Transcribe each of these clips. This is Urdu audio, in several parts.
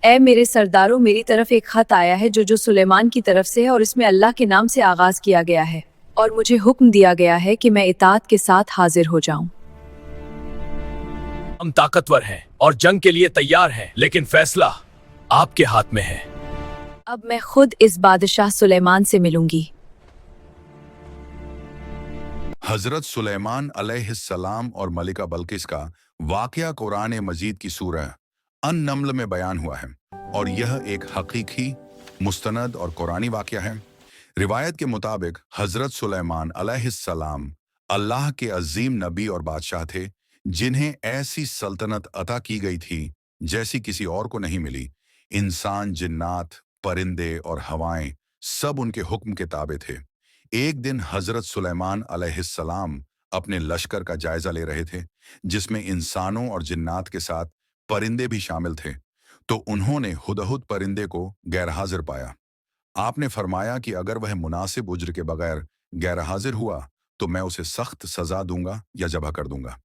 اے میرے سرداروں، میری طرف ایک خط آیا ہے جو سلیمان کی طرف سے ہے اور اس میں اللہ کے نام سے آغاز کیا گیا ہے، اور مجھے حکم دیا گیا ہے کہ میں اطاعت کے ساتھ حاضر ہو جاؤں۔ ہم طاقتور ہیں اور جنگ کے لیے تیار ہیں، لیکن فیصلہ آپ کے ہاتھ میں ہے۔ اب میں خود اس بادشاہ سلیمان سے ملوں گی۔ حضرت سلیمان علیہ السلام اور ملکہ بلقیس کا واقعہ قرآن مجید کی سورہ النمل میں بیان ہوا ہے، اور یہ ایک حقیقی، مستند اور قرآنی واقعہ ہے۔ روایت کے مطابق حضرت سلیمان علیہ السلام اللہ کے عظیم نبی اور بادشاہ تھے، جنہیں ایسی سلطنت عطا کی گئی تھی جیسی کسی اور کو نہیں ملی۔ انسان، جنات، پرندے اور ہوائیں سب ان کے حکم کے تابع تھے۔ ایک دن حضرت سلیمان علیہ السلام اپنے لشکر کا جائزہ لے رہے تھے، جس میں انسانوں اور جنات کے ساتھ پرندے بھی شامل تھے، تو انہوں نے ہدہد پرندے کو غیر حاضر پایا۔ آپ نے فرمایا کہ اگر وہ مناسب اجر کے بغیر غیر حاضر ہوا تو میں اسے سخت سزا دوں گا یا ذبح کر دوں گا۔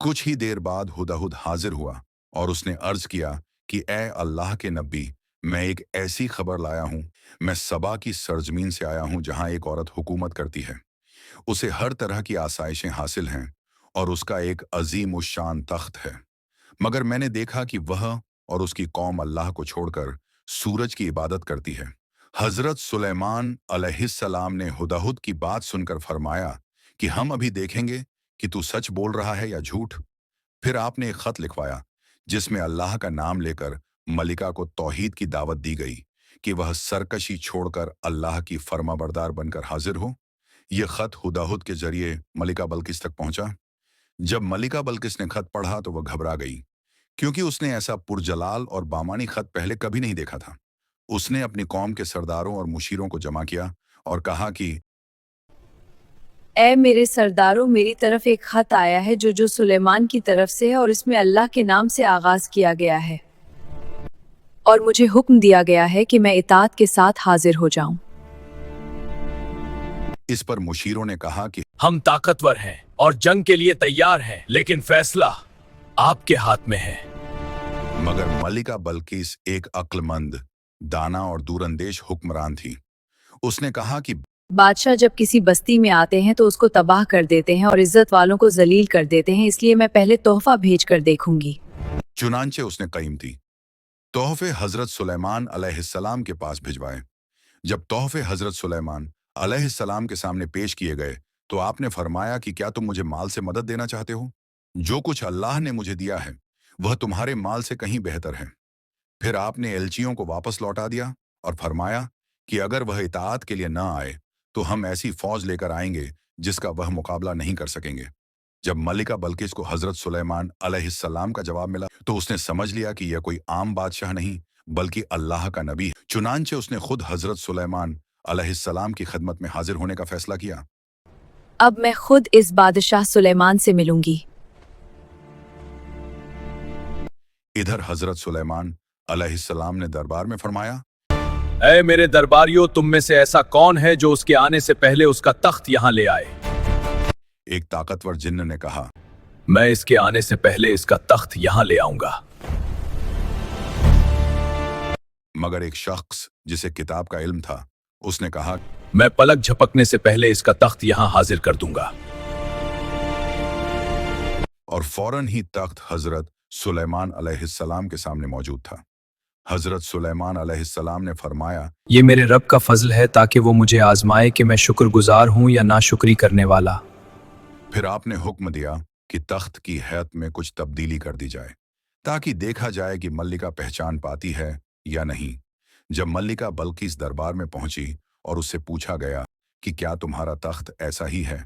کچھ ہی دیر بعد ہدہد حاضر ہوا اور اس نے عرض کیا کہ اے اللہ کے نبی، میں ایک ایسی خبر لایا ہوں۔ میں سبا کی سرزمین سے آیا ہوں جہاں ایک عورت حکومت کرتی ہے۔ اسے ہر طرح کی آسائشیں حاصل ہیں اور اس کا ایک عظیم الشان تخت ہے، مگر میں نے دیکھا کہ وہ اور اس کی قوم اللہ کو چھوڑ کر سورج کی عبادت کرتی ہے۔ حضرت سلیمان علیہ السلام نے ہدہد کی بات سن کر فرمایا کہ ہم ابھی دیکھیں گے کہ تو سچ بول رہا ہے یا جھوٹ۔ پھر آپ نے ایک خط لکھوایا جس میں اللہ کا نام لے کر ملکہ کو توحید کی دعوت دی گئی کہ وہ سرکشی چھوڑ کر اللہ کی فرما بردار بن کر حاضر ہو۔ یہ خط ہدہد کے ذریعے ملکہ بلقیس تک پہنچا۔ جب ملکہ بلقیس نے خط پڑھا تو وہ گھبرا گئی، کیونکہ اس نے ایسا پرجلال اور بامانی خط پہلے کبھی نہیں دیکھا تھا۔ اس نے اپنی قوم کے سرداروں اور مشیروں کو جمع کیا اور کہا کہ اے میرے سرداروں، میری طرف ایک خط آیا ہے جو سلیمان کی طرف سے ہے اور اس میں اللہ کے نام سے آغاز کیا گیا ہے، اور مجھے حکم دیا گیا ہے کہ میں اطاعت کے ساتھ حاضر ہو جاؤں۔ اس پر مشیروں نے کہا کہ ہم طاقتور ہیں اور جنگ کے لیے تیار ہیں، لیکن فیصلہ آپ کے ہاتھ میں ہے۔ مگر ملکہ بلقیس ایک عقل مند، دانا اور دور اندیش حکمران تھی۔ اس نے کہا کہ بادشاہ جب کسی بستی میں آتے ہیں تو اس کو تباہ کر دیتے ہیں اور عزت والوں کو ذلیل کر دیتے ہیں، اس لیے میں پہلے تحفہ بھیج کر دیکھوں گی۔ چنانچہ اس نے قیمتی تحفے حضرت سلیمان علیہ السلام کے پاس بھجوائے۔ جب تحفے حضرت سلیمان علیہ السلام کے سامنے پیش کیے گئے تو آپ نے فرمایا کہ کیا تم مجھے مال سے مدد دینا چاہتے ہو؟ جو کچھ اللہ نے مجھے دیا ہے وہ تمہارے مال سے کہیں بہتر ہے۔ پھر آپ نے ایلچیوں کو واپس لوٹا دیا اور فرمایا کہ اگر وہ اطاعت کے لیے نہ آئے تو ہم ایسی فوج لے کر آئیں گے جس کا وہ مقابلہ نہیں کر سکیں گے۔ جب ملکہ بلقیس کو حضرت سلیمان علیہ السلام کا جواب ملا تو اس نے سمجھ لیا کہ یہ کوئی عام بادشاہ نہیں بلکہ اللہ کا نبی ہے۔ چنانچہ اس نے خود حضرت سلیمان علیہ السلام کی خدمت میں حاضر ہونے کا فیصلہ کیا۔ اب میں خود اس بادشاہ سلیمان سے ملوں گی۔ ادھر حضرت سلیمان علیہ السلام نے دربار میں فرمایا، اے میرے درباریوں، تم میں سے ایسا کون ہے جو اس کے آنے سے پہلے اس کا تخت یہاں لے آئے؟ ایک طاقتور جن نے کہا، میں اس کے آنے سے پہلے اس کا تخت یہاں لے آؤں گا۔ مگر ایک شخص جسے کتاب کا علم تھا اس نے کہا، میں پلک جھپکنے سے پہلے اس کا تخت یہاں حاضر کر دوں گا۔ اور فوراً ہی تخت حضرت سلیمان علیہ السلام کے سامنے موجود تھا۔ حضرت سلیمان علیہ السلام نے فرمایا، یہ میرے رب کا فضل ہے تاکہ وہ مجھے آزمائے کہ میں شکر گزار ہوں یا ناشکری کرنے والا۔ پھر آپ نے حکم دیا کہ تخت کی حیت میں کچھ تبدیلی کر دی جائے تاکہ دیکھا جائے کہ ملکہ پہچان پاتی ہے یا نہیں۔ جب ملکہ بلقیس دربار میں پہنچی اور اس سے پوچھا گیا کہ کیا تمہارا تخت ایسا ہی ہے،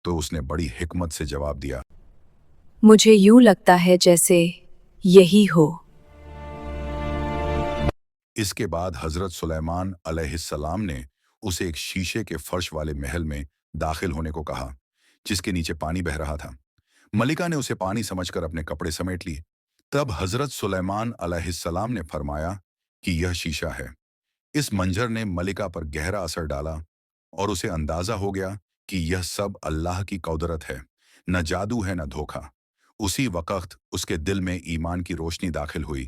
تو اس نے بڑی حکمت سے جواب دیا، مجھے یوں لگتا ہے جیسے یہی ہو۔ اس کے بعد حضرت سلیمان علیہ السلام نے اسے ایک شیشے کے فرش والے محل میں داخل ہونے کو کہا جس کے نیچے پانی بہہ رہا تھا۔ ملکہ نے اسے پانی سمجھ کر اپنے کپڑے سمیٹ لیے۔ تب حضرت سلیمان علیہ السلام نے فرمایا کہ یہ شیشہ ہے۔ اس منظر نے ملکہ پر گہرا اثر ڈالا اور اسے اندازہ ہو گیا کہ یہ سب اللہ کی قدرت ہے، نہ جادو ہے نہ دھوکہ۔ اسی وقت اس کے دل میں ایمان کی روشنی داخل ہوئی